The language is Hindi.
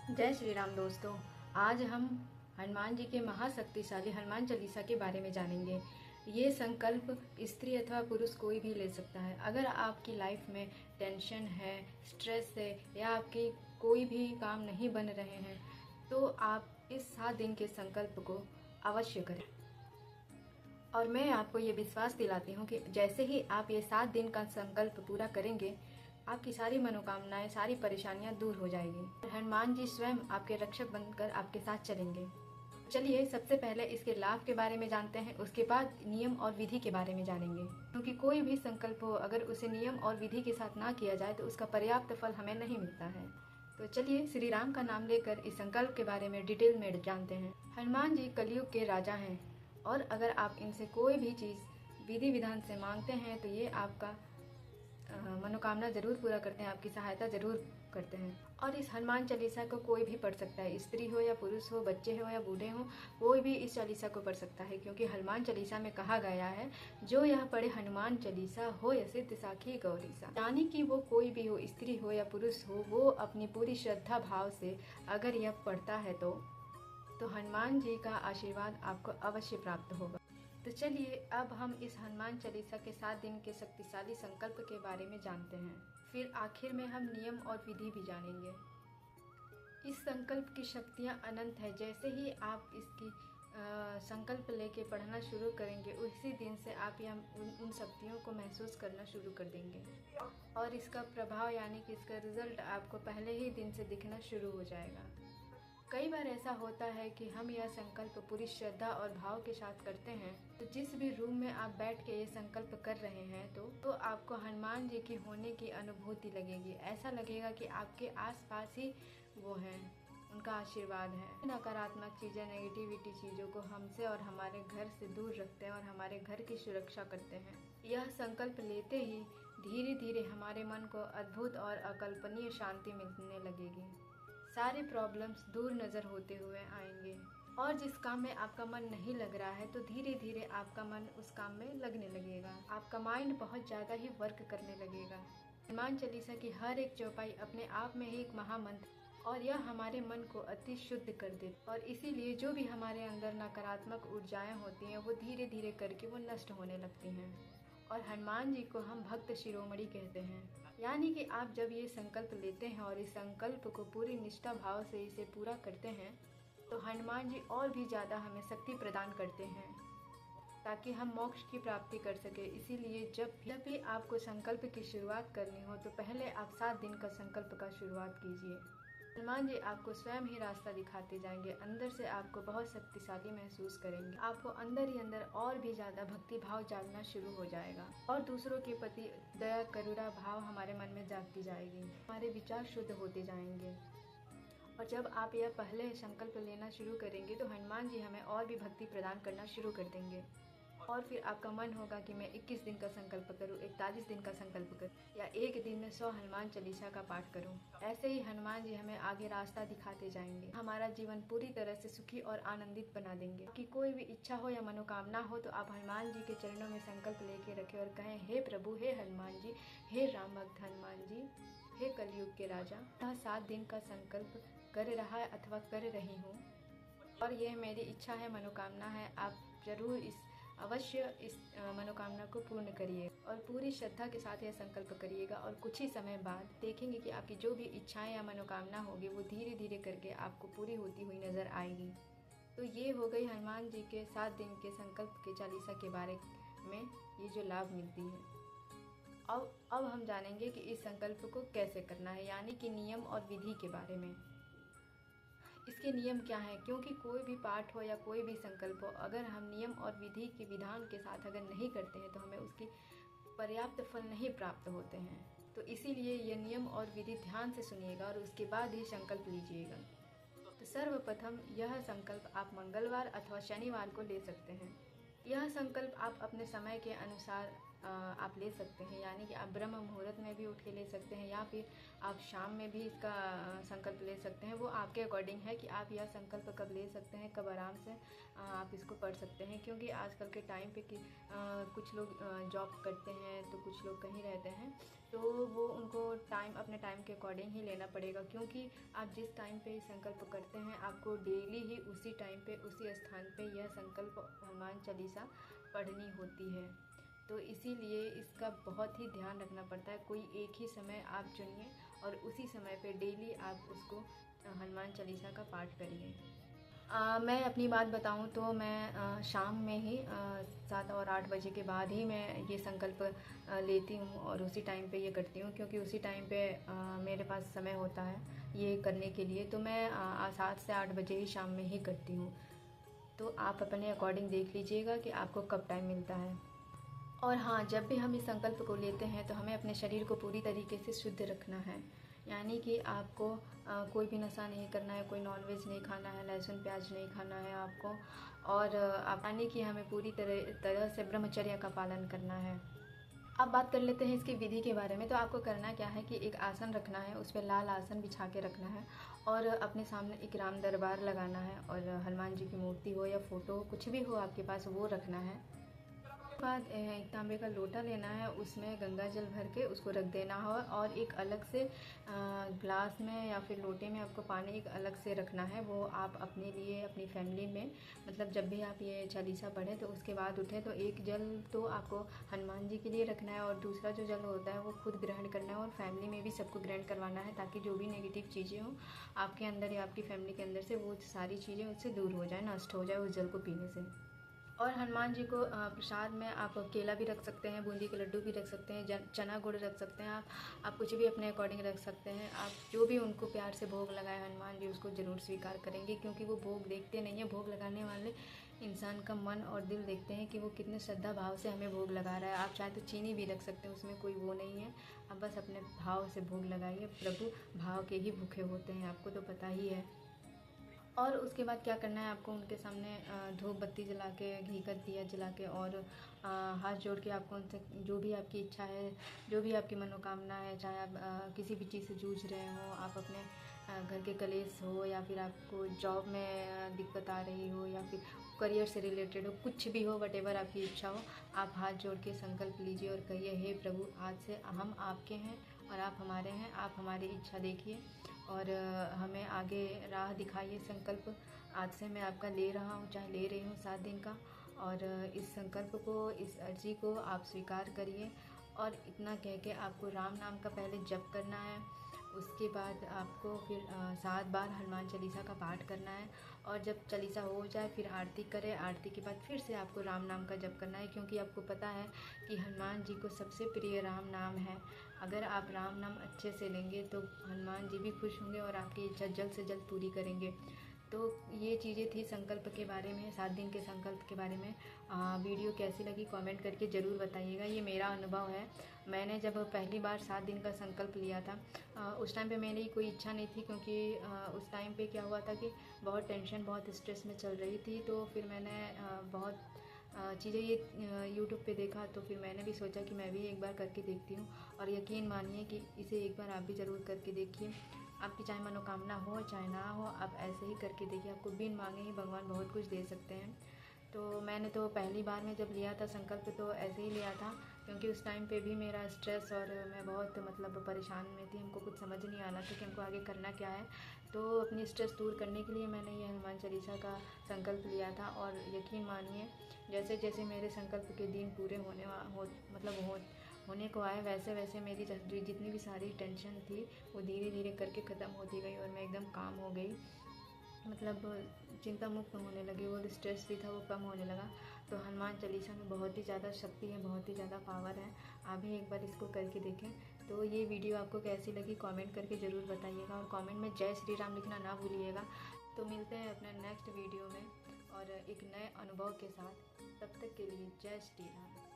जय श्री राम दोस्तों। आज हम हनुमान जी के महाशक्तिशाली हनुमान चालीसा के बारे में जानेंगे। ये संकल्प स्त्री अथवा पुरुष कोई भी ले सकता है। अगर आपकी लाइफ में टेंशन है, स्ट्रेस है या आपके कोई भी काम नहीं बन रहे हैं तो आप इस 7 दिन के संकल्प को अवश्य करें। और मैं आपको ये विश्वास दिलाती हूँ कि जैसे ही आप ये 7 दिन का संकल्प पूरा करेंगे आपकी सारी मनोकामनाएं, सारी परेशानियां दूर हो जाएगी। हनुमान जी स्वयं आपके रक्षक बनकर आपके साथ चलेंगे। चलिए सबसे पहले इसके लाभ के बारे में जानते हैं, उसके बाद नियम और विधि के बारे में जानेंगे। क्योंकि कोई भी संकल्प हो, अगर उसे नियम और विधि के साथ ना किया जाए तो उसका पर्याप्त फल हमें नहीं मिलता है। तो चलिए श्री राम का नाम लेकर इस संकल्प के बारे में डिटेल में जानते हैं। हनुमान जी कलयुग के राजा हैं और अगर आप इनसे कोई भी चीज़ विधि विधान से मांगते हैं तो ये आपका मनोकामना जरूर पूरा करते हैं, आपकी सहायता जरूर करते हैं। और इस हनुमान चालीसा को कोई भी पढ़ सकता है, स्त्री हो या पुरुष हो, बच्चे हो या बूढ़े हो, कोई भी इस चालीसा को पढ़ सकता है। क्योंकि हनुमान चालीसा में कहा गया है, जो यह पढ़े हनुमान चालीसा हो या सिद्ध साखी गौरीसा। यानी कि वो कोई भी हो, स्त्री हो या पुरुष हो, वो अपनी पूरी श्रद्धा भाव से अगर यह पढ़ता है तो हनुमान जी का आशीर्वाद आपको अवश्य प्राप्त होगा। तो चलिए अब हम इस हनुमान चालीसा के 7 दिन के शक्तिशाली संकल्प के बारे में जानते हैं। फिर आखिर में हम नियम और विधि भी जानेंगे। इस संकल्प की शक्तियाँ अनंत है। जैसे ही आप इसकी संकल्प लेके पढ़ना शुरू करेंगे उसी दिन से आप उन शक्तियों को महसूस करना शुरू कर देंगे और इसका प्रभाव यानी कि इसका रिजल्ट आपको पहले ही दिन से दिखना शुरू हो जाएगा। कई बार ऐसा होता है कि हम यह संकल्प पूरी श्रद्धा और भाव के साथ करते हैं, तो जिस भी रूम में आप बैठ के ये संकल्प कर रहे हैं तो आपको हनुमान जी की होने की अनुभूति लगेगी। ऐसा लगेगा कि आपके आसपास ही वो हैं, उनका आशीर्वाद है। नकारात्मक चीज़ें, नेगेटिविटी चीज़ों को हमसे और हमारे घर से दूर रखते हैं और हमारे घर की सुरक्षा करते हैं। यह संकल्प लेते ही धीरे धीरे हमारे मन को अद्भुत और अकल्पनीय शांति मिलने लगेगी। सारे प्रॉब्लम्स दूर नज़र होते हुए आएंगे और जिस काम में आपका मन नहीं लग रहा है तो धीरे धीरे आपका मन उस काम में लगने लगेगा। आपका माइंड बहुत ज़्यादा ही वर्क करने लगेगा। हनुमान चालीसा की हर एक चौपाई अपने आप में ही एक महामंत्र और यह हमारे मन को अति शुद्ध कर देती और इसीलिए जो भी हमारे अंदर नकारात्मक ऊर्जाएं होती हैं वो धीरे धीरे करके वो नष्ट होने लगती हैं। और हनुमान जी को हम भक्त शिरोमणि कहते हैं। यानी कि आप जब ये संकल्प लेते हैं और इस संकल्प को पूरी निष्ठा भाव से इसे पूरा करते हैं तो हनुमान जी और भी ज़्यादा हमें शक्ति प्रदान करते हैं ताकि हम मोक्ष की प्राप्ति कर सके। इसीलिए जब भी आपको संकल्प की शुरुआत करनी हो तो पहले आप 7 दिन का संकल्प का शुरुआत कीजिए। हनुमान जी आपको स्वयं ही रास्ता दिखाते जाएंगे। अंदर से आपको बहुत शक्तिशाली महसूस करेंगे। आपको अंदर ही अंदर और भी ज़्यादा भक्ति भाव जागना शुरू हो जाएगा और दूसरों के प्रति दया करुणा भाव हमारे मन में जागती जाएगी। हमारे विचार शुद्ध होते जाएंगे और जब आप यह पहले संकल्प लेना शुरू करेंगे तो हनुमान जी हमें और भी भक्ति प्रदान करना शुरू कर देंगे और फिर आपका मन होगा कि मैं 21 दिन का संकल्प करूं, 41 दिन का संकल्प करूं या एक दिन में 100 हनुमान चालीसा का पाठ करूं। ऐसे ही हनुमान जी हमें आगे रास्ता दिखाते जाएंगे, हमारा जीवन पूरी तरह से सुखी और आनंदित बना देंगे। कि कोई भी इच्छा हो या मनोकामना हो तो आप हनुमान जी के चरणों में संकल्प लेके रखें और कहें, हे प्रभु, हे हनुमान जी, हे राम भक्त हनुमान जी, हे कलयुग के राजा, यह 7 दिन का संकल्प कर रहा है अथवा कर रही हूँ और यह मेरी इच्छा है, मनोकामना है। आप जरूर अवश्य इस मनोकामना को पूर्ण करिए और पूरी श्रद्धा के साथ यह संकल्प करिएगा और कुछ ही समय बाद देखेंगे कि आपकी जो भी इच्छाएं या मनोकामना होगी वो धीरे धीरे करके आपको पूरी होती हुई नज़र आएगी। तो ये हो गई हनुमान जी के 7 दिन के संकल्प के चालीसा के बारे में ये जो लाभ मिलती है। अब हम जानेंगे कि इस संकल्प को कैसे करना है, यानी कि नियम और विधि के बारे में। इसके नियम क्या हैं? क्योंकि कोई भी पाठ हो या कोई भी संकल्प हो, अगर हम नियम और विधि के विधान के साथ अगर नहीं करते हैं तो हमें उसकी पर्याप्त फल नहीं प्राप्त होते हैं। तो इसीलिए ये नियम और विधि ध्यान से सुनिएगा और उसके बाद ही संकल्प लीजिएगा। तो सर्वप्रथम यह संकल्प आप मंगलवार अथवा शनिवार को ले सकते हैं। यह संकल्प आप अपने समय के अनुसार आप ले सकते हैं, यानी कि आप ब्रह्म मुहूर्त में भी उठ के ले सकते हैं या फिर आप शाम में भी इसका संकल्प ले सकते हैं। वो आपके अकॉर्डिंग है कि आप यह संकल्प कब ले सकते हैं, कब आराम से आप इसको पढ़ सकते हैं। क्योंकि आजकल के टाइम पे कि कुछ लोग जॉब करते हैं तो कुछ लोग कहीं रहते हैं, तो वो उनको अपने टाइम के अकॉर्डिंग ही लेना पड़ेगा। क्योंकि आप जिस टाइम पे संकल्प करते हैं आपको डेली ही उसी टाइम पे उसी स्थान पे यह संकल्प हनुमान चालीसा पढ़नी होती है। तो इसीलिए इसका बहुत ही ध्यान रखना पड़ता है। कोई एक ही समय आप चुनिए और उसी समय पे डेली आप उसको हनुमान चालीसा का पाठ करिए। मैं अपनी बात बताऊं तो मैं शाम में ही 7 और 8 बजे के बाद ही मैं ये संकल्प लेती हूँ और उसी टाइम पे ये करती हूँ। क्योंकि उसी टाइम पे मेरे पास समय होता है ये करने के लिए, तो मैं 7 से 8 बजे ही शाम में ही करती हूँ। तो आप अपने अकॉर्डिंग देख लीजिएगा कि आपको कब टाइम मिलता है। और हाँ, जब भी हम इस संकल्प को लेते हैं तो हमें अपने शरीर को पूरी तरीके से शुद्ध रखना है। यानी कि आपको कोई भी नशा नहीं करना है, कोई नॉनवेज नहीं खाना है, लहसुन प्याज नहीं खाना है आपको। और यानी कि हमें पूरी तरह से ब्रह्मचर्य का पालन करना है। अब बात कर लेते हैं इसकी विधि के बारे में। तो आपको करना क्या है कि एक आसन रखना है, उस पर लाल आसन बिछा के रखना है और अपने सामने एक राम दरबार लगाना है और हनुमान जी की मूर्ति हो या फ़ोटो कुछ भी हो आपके पास वो रखना है। बाद एक तांबे का लोटा लेना है, उसमें गंगा जल भर के उसको रख देना हो और एक अलग से ग्लास में या फिर लोटे में आपको पानी एक अलग से रखना है। वो आप अपने लिए अपनी फैमिली में मतलब जब भी आप ये चालीसा पढ़ें तो उसके बाद उठें तो एक जल तो आपको हनुमान जी के लिए रखना है और दूसरा जो जल होता है वो खुद ग्रहण करना है और फैमिली में भी सबको ग्रहण करवाना है, ताकि जो भी नेगेटिव चीज़ें हों आपके अंदर या आपकी फैमिली के अंदर से वो सारी चीज़ें उससे दूर हो जाए, नष्ट हो जाए उस जल को पीने से। और हनुमान जी को प्रसाद में आप केला भी रख सकते हैं, बूंदी के लड्डू भी रख सकते हैं, चना गुड़ रख सकते हैं। आप कुछ भी अपने अकॉर्डिंग रख सकते हैं। आप जो भी उनको प्यार से भोग लगाए हनुमान जी उसको ज़रूर स्वीकार करेंगे। क्योंकि वो भोग देखते नहीं है, भोग लगाने वाले इंसान का मन और दिल देखते हैं कि वो कितने श्रद्धा भाव से हमें भोग लगा रहा है। आप चाहे तो चीनी भी रख सकते हैं, उसमें कोई वो नहीं है। आप बस अपने भाव से भोग लगाइए। प्रभु भाव के ही भूखे होते हैं, आपको तो पता ही है। और उसके बाद क्या करना है आपको उनके सामने धूप बत्ती जला के, घी का दिया जला के और हाथ जोड़ के आपको उनसे जो भी आपकी इच्छा है, जो भी आपकी मनोकामना है, चाहे आप किसी भी चीज़ से जूझ रहे हो, आप अपने घर के कलेश हो या फिर आपको जॉब में दिक्कत आ रही हो या फिर करियर से रिलेटेड हो, कुछ भी हो, वटेवर आपकी इच्छा हो, आप हाथ जोड़ के संकल्प लीजिए और कहिए, हे प्रभु, आज से हम आपके हैं और आप हमारे हैं। आप हमारी इच्छा देखिए और हमें आगे राह दिखाइए। संकल्प आज से मैं आपका ले रहा हूँ, चाहे ले रही हूँ 7 दिन का। और इस संकल्प को, इस अर्जी को आप स्वीकार करिए। और इतना कह के आपको राम नाम का पहले जप करना है। उसके बाद आपको फिर 7 बार हनुमान चालीसा का पाठ करना है। और जब चालीसा हो जाए फिर आरती करें। आरती के बाद फिर से आपको राम नाम का जप करना है। क्योंकि आपको पता है कि हनुमान जी को सबसे प्रिय राम नाम है। अगर आप राम नाम अच्छे से लेंगे तो हनुमान जी भी खुश होंगे और आपकी इच्छा जल्द से जल्द पूरी करेंगे। तो ये चीज़ें थी संकल्प के बारे में, 7 दिन के संकल्प के बारे में। वीडियो कैसी लगी कमेंट करके ज़रूर बताइएगा। ये मेरा अनुभव है। मैंने जब पहली बार 7 दिन का संकल्प लिया था उस टाइम पे मेरी कोई इच्छा नहीं थी। क्योंकि उस टाइम पे क्या हुआ था कि बहुत टेंशन, बहुत स्ट्रेस में चल रही थी। तो फिर मैंने बहुत चीज़ें ये यूट्यूब पे देखा। तो फिर मैंने भी सोचा कि मैं भी एक बार करके देखती हूँ। और यकीन मानिए कि इसे एक बार आप भी ज़रूर करके देखिए। आपकी चाहे मनोकामना हो चाहे ना हो, आप ऐसे ही करके देखिए। आपको बिन मांगे ही भगवान बहुत कुछ दे सकते हैं। तो मैंने तो पहली बार में जब लिया था संकल्प तो ऐसे ही लिया था। क्योंकि उस टाइम पे भी मेरा स्ट्रेस और मैं बहुत मतलब परेशान में थी। हमको कुछ समझ नहीं आ रहा था कि हमको आगे करना क्या है। तो अपनी स्ट्रेस दूर करने के लिए मैंने ये हनुमान चालीसा का संकल्प लिया था। और यकीन मानिए जैसे जैसे मेरे संकल्प के दिन पूरे होने को आए, वैसे वैसे मेरी जितनी भी सारी टेंशन थी वो धीरे धीरे करके ख़त्म होती गई और मैं एकदम काम हो गई। मतलब चिंता मुक्त होने लगी। वो स्ट्रेस भी था वो कम होने लगा। तो हनुमान चालीसा में बहुत ही ज़्यादा शक्ति है, बहुत ही ज़्यादा पावर है। आप भी एक बार इसको करके देखें। तो ये वीडियो आपको कैसी लगी कमेंट करके ज़रूर बताइएगा और कमेंट में जय श्री राम लिखना ना भूलिएगा। तो मिलते हैं अपने नेक्स्ट वीडियो में और एक नए अनुभव के साथ। तब तक के लिए जय श्री राम।